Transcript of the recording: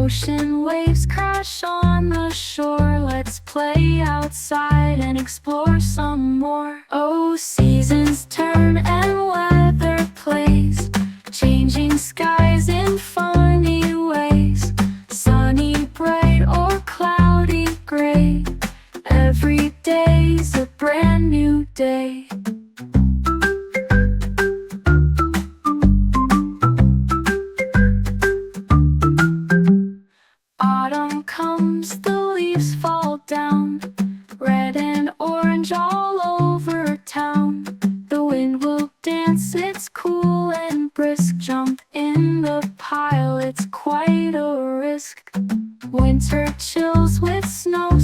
Ocean waves crash on the shore. Let's play outside and explore some more. Oh, seasons turn and weather plays, changing skies in funny ways. Sunny, bright, or cloudy, gray. Every day's a brand new day. Autumn comes, the leaves fall down, red and orange all over town. The wind will dance, it's cool and brisk. Jump in the pile, it's quite a risk. Winter chills with snow